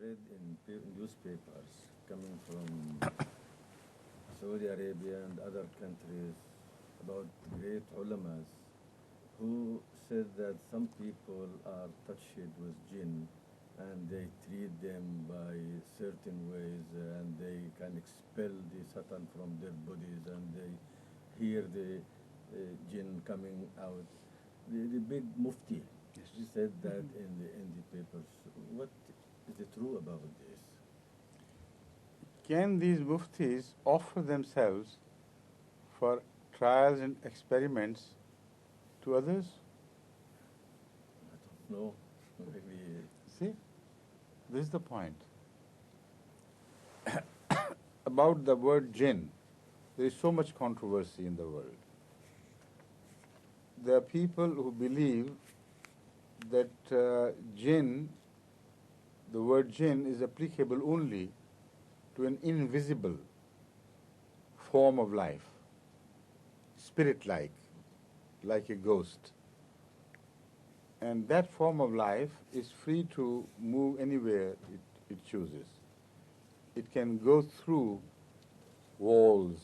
read in newspapers coming from Saudi Arabia and other countries about great ulamas who said that some people are touched with jinn and they treat them by certain ways and they can expel the Satan from their bodies and they hear the jinn coming out. The big mufti, he said that in the papers. What is it true about this? Can these muftis offer themselves for trials and experiments to others? I don't know. Maybe. See, this is the point. About the word jinn, there is so much controversy in the world. There are people who believe that jinn, the word jinn, is applicable only to an invisible form of life, spirit-like, like a ghost. And that form of life is free to move anywhere it chooses. It can go through walls,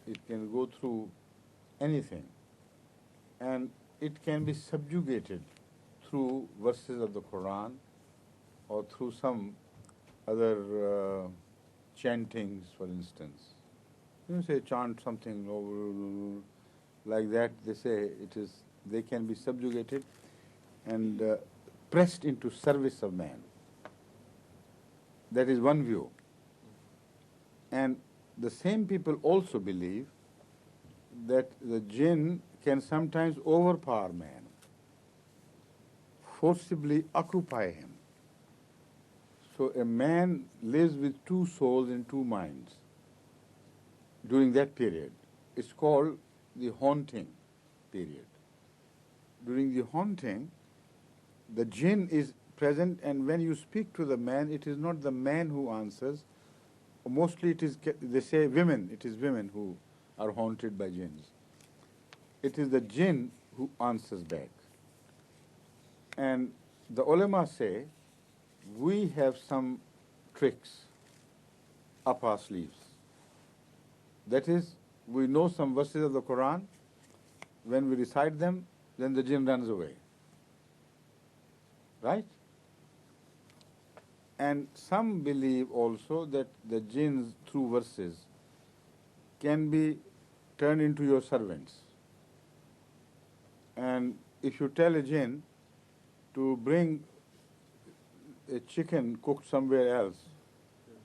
it can go through anything, and it can be subjugated through verses of the Quran or through some other chantings, for instance. You say chant something like that, they say they can be subjugated and pressed into service of man. That is one view. And the same people also believe that the jinn can sometimes overpower man, forcibly occupy him. So a man lives with two souls and two minds during that period. It's called the haunting period. During the haunting, the jinn is present, and when you speak to the man, it is not the man who answers. Mostly it is, they say women, it is women who are haunted by jinns. It is the jinn who answers back. And the ulama say, we have some tricks up our sleeves. That is, we know some verses of the Quran. When we recite them, then the jinn runs away. Right? And some believe also that the jinns, through verses, can be turned into your servants. And if you tell a jinn to bring a chicken cooked somewhere else,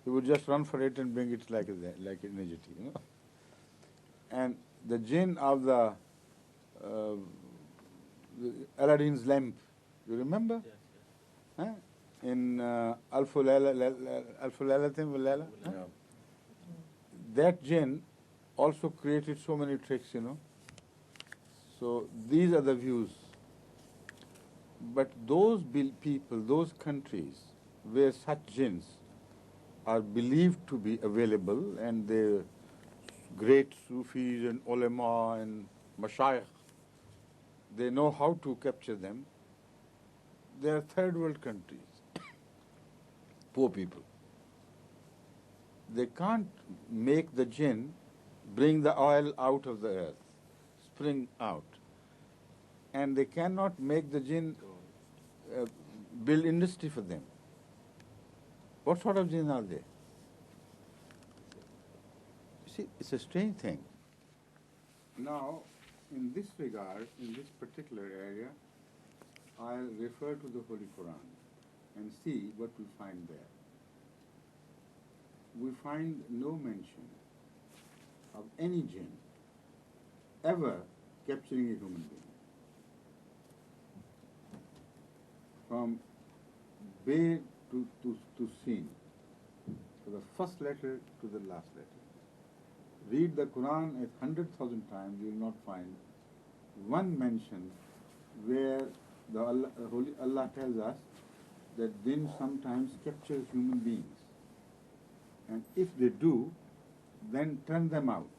he would just run for it and bring it like an energy, And the jinn of the Aladdin's lamp, you remember? Yes. Huh? In Alfu Laylatin wa Layla? Yeah. That jinn also created so many tricks, So these are the views. But those people, those countries where such jinns are believed to be available, and the great Sufis and ulama and mashayikh, they know how to capture them. They are third world countries, poor people. They can't make the jinn bring the oil out of the earth, spring out. And they cannot make the jinn build industry for them. What sort of jinn are they? You see, it's a strange thing. Now, in this regard, in this particular area, I'll refer to the Holy Quran and see what we find there. We find no mention of any jinn ever capturing a human being. From Bay to Sin, from the first letter to the last letter. Read the Quran 100,000 times, you will not find one mention where Holy Allah tells us that jinn sometimes capture human beings. And if they do, then turn them out.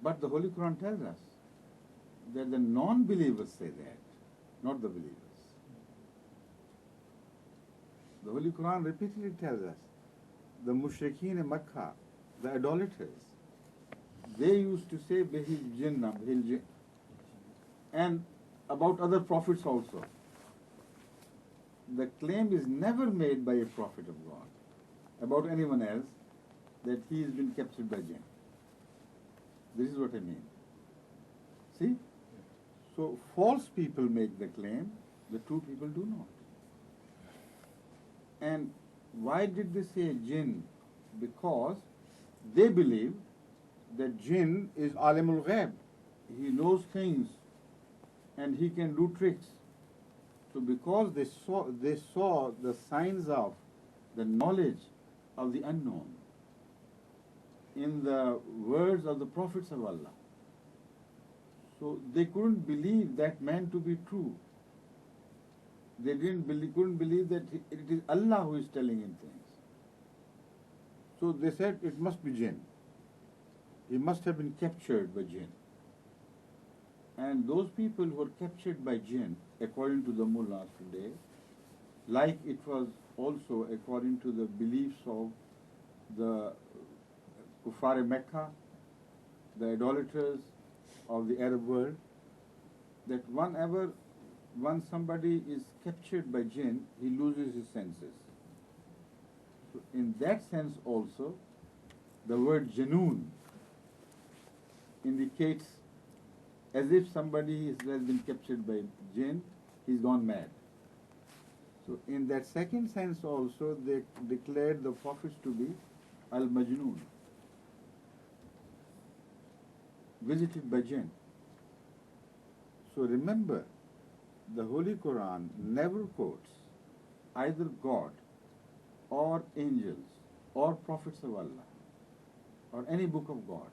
But the Holy Quran tells us that the non-believers say that, not the believers. The Holy Quran repeatedly tells us, the mushrikeen in Makkah, the idolaters, they used to say, Behil Jinnah, Behil Jinn. And about other prophets also. The claim is never made by a prophet of God about anyone else that he has been captured by Jinn. This is what I mean. See? So false people make the claim, the true people do not. And why did they say Jinn? Because they believe that Jinn is alimul ghaib. He knows things and he can do tricks. So because they saw the signs of the knowledge of the unknown in the words of the prophets of Allah, so they couldn't believe that man to be true. They couldn't believe that it is Allah who is telling him things. So they said it must be Jinn. He must have been captured by Jinn. And those people who were captured by Jinn, according to the mullahs today, like it was also according to the beliefs of the Kuffar Mecca, the idolaters of the Arab world, that once somebody is captured by Jinn, he loses his senses. So in that sense also, the word Janoon indicates as if somebody has been captured by Jinn, he's gone mad. So in that second sense also, they declared the prophets to be al-Majnoon, visited by Jinn. So remember, the Holy Quran never quotes either God or angels or prophets of Allah or any book of God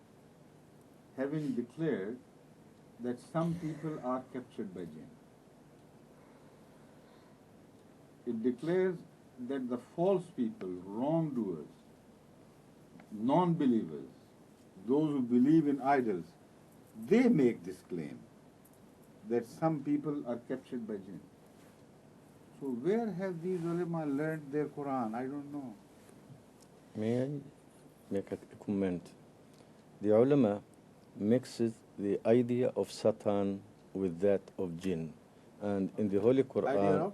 having declared that some people are captured by Jinn. It declares that the false people, wrongdoers, non-believers, those who believe in idols, they make this claim that some people are captured by Jinn. So where have these ulama learned their Quran? I don't know. May I make a comment? The ulama mixes the idea of Satan with that of Jinn. And in the Holy Quran,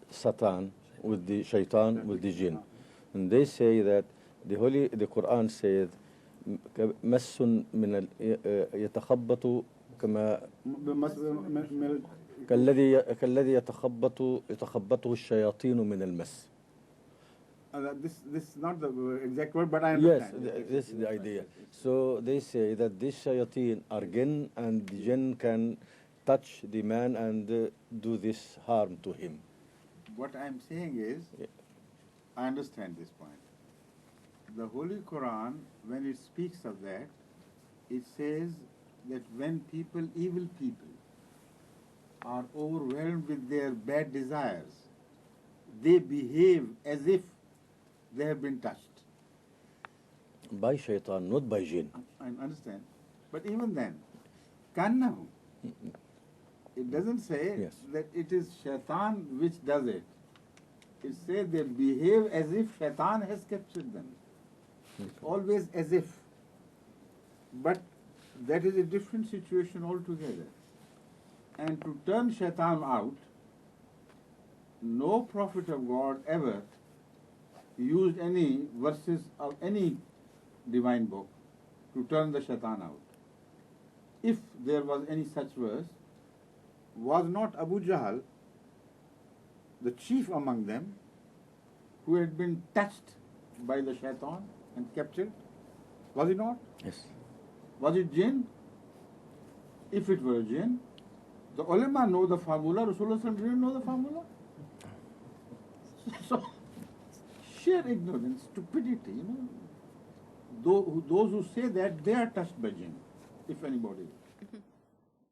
Satan with the Shaitan with the Jinn. And they say that the Quran says, مس من يتخبط كما كالذي يتخبطه الشياطين من المس. This is not the exact word, but I understand. Yes, this is the idea. So they say that these shayateen are jinn, and the jinn can touch the man and do this harm to him. What I'm saying is, I understand this point. The Holy Quran, when it speaks of that, it says that when evil people, are overwhelmed with their bad desires, they behave as if they have been touched. By shaitan, not by jinn. I understand. But even then, kannahu, it doesn't say that it is shaitan which does it. It says they behave as if shaitan has captured them. It's always as if. But that is a different situation altogether. And to turn shaitan out, no prophet of God ever used any verses of any divine book to turn the shaitan out. If there was any such verse, was not Abu Jahl, the chief among them, who had been touched by the shaitan and captured? Was he not? Yes. Was it jinn? If it were jinn, the ulama know the formula, Rasulullah didn't know the formula. So, sheer ignorance, stupidity, Those who say that, they are touched by jinn, if anybody is.